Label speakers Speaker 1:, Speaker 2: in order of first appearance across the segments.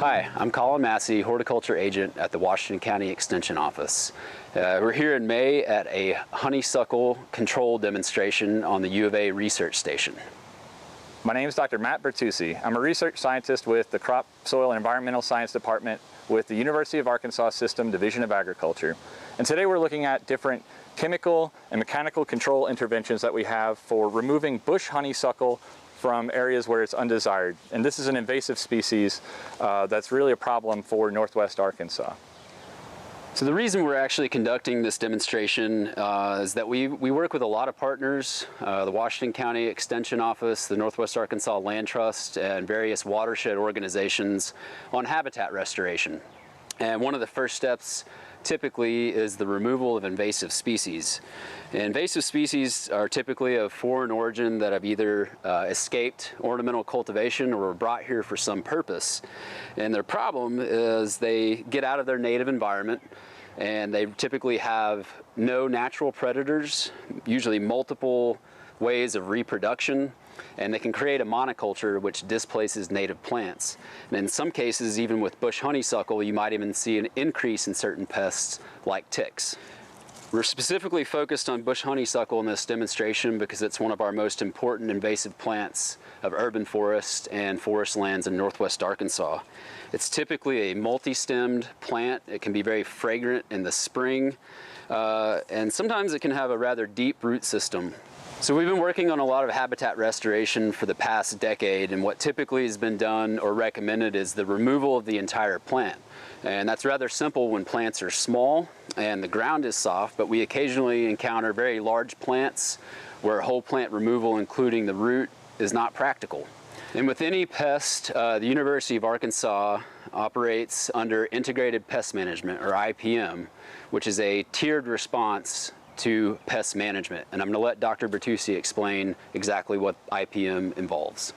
Speaker 1: Hi, I'm Colin Massey, Horticulture Agent at the Washington County Extension Office. We're here in May at a honeysuckle control demonstration on the U of A research station.
Speaker 2: My name is Dr. Matt Bertucci. I'm a research scientist with the Crop, Soil, and Environmental Science Department with the University of Arkansas System Division of Agriculture. And today we're looking at different chemical and mechanical control interventions that we have for removing bush honeysuckle from areas where it's undesired. And this is an invasive species that's really a problem for Northwest Arkansas.
Speaker 1: So the reason we're actually conducting this demonstration is that we work with a lot of partners, the Washington County Extension Office, the Northwest Arkansas Land Trust, and various watershed organizations on habitat restoration. And one of the first steps typically is the removal of invasive species. Invasive species are typically of foreign origin that have either escaped ornamental cultivation or were brought here for some purpose. And their problem is they get out of their native environment and they typically have no natural predators, usually multiple ways of reproduction, and they can create a monoculture which displaces native plants. And in some cases, even with bush honeysuckle, you might even see an increase in certain pests like ticks. We're specifically focused on bush honeysuckle in this demonstration because it's one of our most important invasive plants of urban forest and forest lands in Northwest Arkansas. It's typically a multi-stemmed plant. It can be very fragrant in the spring, and sometimes it can have a rather deep root system. So we've been working on a lot of habitat restoration for the past decade, and what typically has been done or recommended is the removal of the entire plant. And that's rather simple when plants are small and the ground is soft, but we occasionally encounter very large plants where whole plant removal, including the root, is not practical. And with any pest, the University of Arkansas operates under Integrated Pest Management, or IPM, which is a tiered response to pest management. And I'm going to let Dr. Bertucci explain exactly what IPM involves.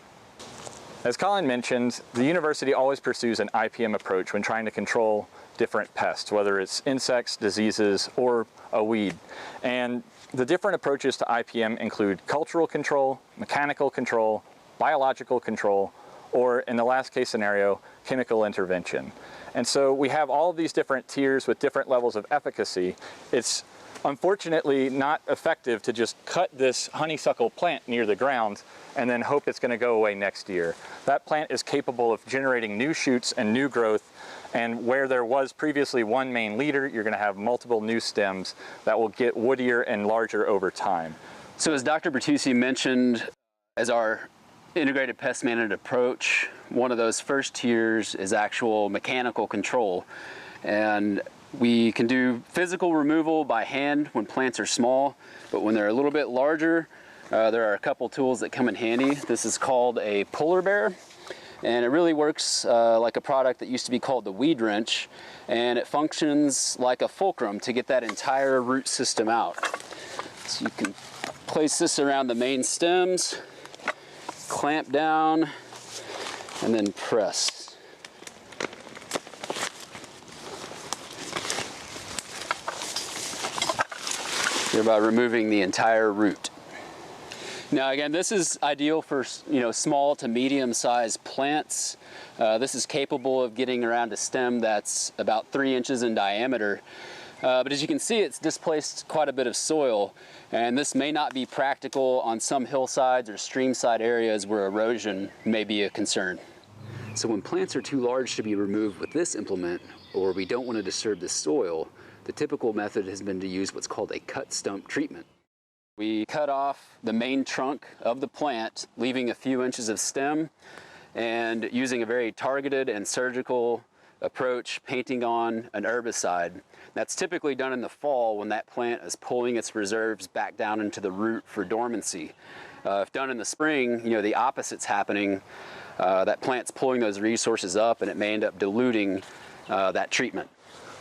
Speaker 2: As Colin mentioned, the university always pursues an IPM approach when trying to control different pests, whether it's insects, diseases, or a weed. And the different approaches to IPM include cultural control, mechanical control, biological control, or in the last case scenario, chemical intervention. And so we have all of these different tiers with different levels of efficacy. It's unfortunately not effective to just cut this honeysuckle plant near the ground and then hope it's going to go away next year. That plant is capable of generating new shoots and new growth, and where there was previously one main leader, you're going to have multiple new stems that will get woodier and larger over time.
Speaker 1: So as Dr. Bertucci mentioned, as our integrated pest management approach, one of those first tiers is actual mechanical control. And we can do physical removal by hand when plants are small, but when they're a little bit larger, there are a couple tools that come in handy. This is called a puller bear, and it really works like a product that used to be called the weed wrench, and it functions like a fulcrum to get that entire root system out. So you can place this around the main stems, clamp down, and then press. Thereby removing the entire root. Now again, this is ideal for small to medium-sized plants. This is capable of getting around a stem that's about 3 inches in diameter. But as you can see, it's displaced quite a bit of soil, and this may not be practical on some hillsides or streamside areas where erosion may be a concern. So when plants are too large to be removed with this implement, or we don't want to disturb the soil, the typical method has been to use what's called a cut stump treatment. We cut off the main trunk of the plant, leaving a few inches of stem, and using a very targeted and surgical approach, painting on an herbicide. That's typically done in the fall when that plant is pulling its reserves back down into the root for dormancy. If done in the spring, the opposite's happening. That plant's pulling those resources up, and it may end up diluting that treatment.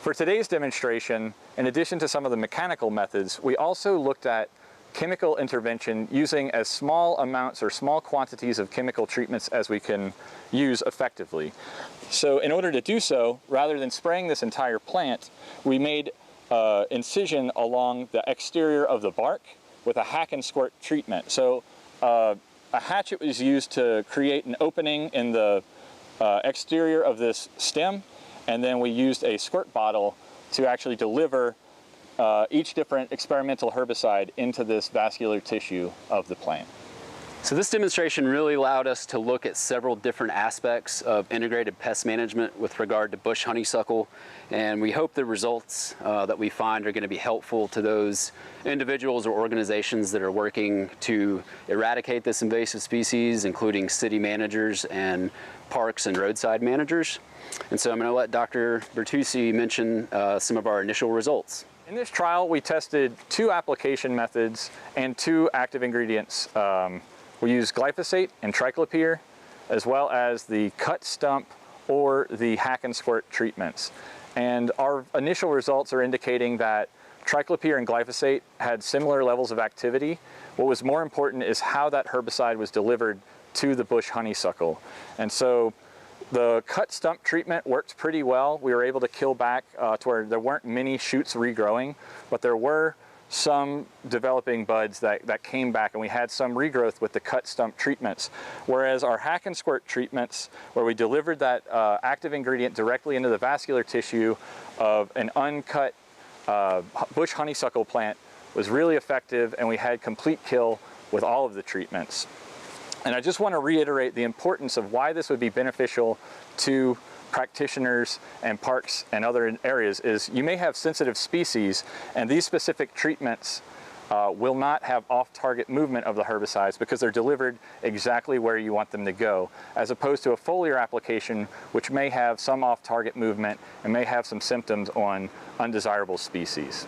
Speaker 2: For today's demonstration, in addition to some of the mechanical methods, we also looked at chemical intervention using as small amounts or small quantities of chemical treatments as we can use effectively. So in order to do so, rather than spraying this entire plant, we made an incision along the exterior of the bark with a hack and squirt treatment. So a hatchet was used to create an opening in the exterior of this stem, and then we used a squirt bottle to actually deliver each different experimental herbicide into this vascular tissue of the plant.
Speaker 1: So this demonstration really allowed us to look at several different aspects of integrated pest management with regard to bush honeysuckle, and we hope the results that we find are going to be helpful to those individuals or organizations that are working to eradicate this invasive species, including city managers and parks and roadside managers. And so I'm going to let Dr. Bertucci mention some of our initial results.
Speaker 2: In this trial, we tested 2 application methods and 2 active ingredients. We used glyphosate and triclopyr, as well as the cut stump or the hack and squirt treatments. And our initial results are indicating that triclopyr and glyphosate had similar levels of activity. What was more important is how that herbicide was delivered to the bush honeysuckle. And so the cut stump treatment worked pretty well. We were able to kill back to where there weren't many shoots regrowing, but there were some developing buds that came back, and we had some regrowth with the cut stump treatments. Whereas our hack and squirt treatments, where we delivered that active ingredient directly into the vascular tissue of an uncut bush honeysuckle plant, was really effective, and we had complete kill with all of the treatments. And I just want to reiterate the importance of why this would be beneficial to practitioners and parks and other areas is you may have sensitive species, and these specific treatments will not have off-target movement of the herbicides because they're delivered exactly where you want them to go, as opposed to a foliar application which may have some off-target movement and may have some symptoms on undesirable species.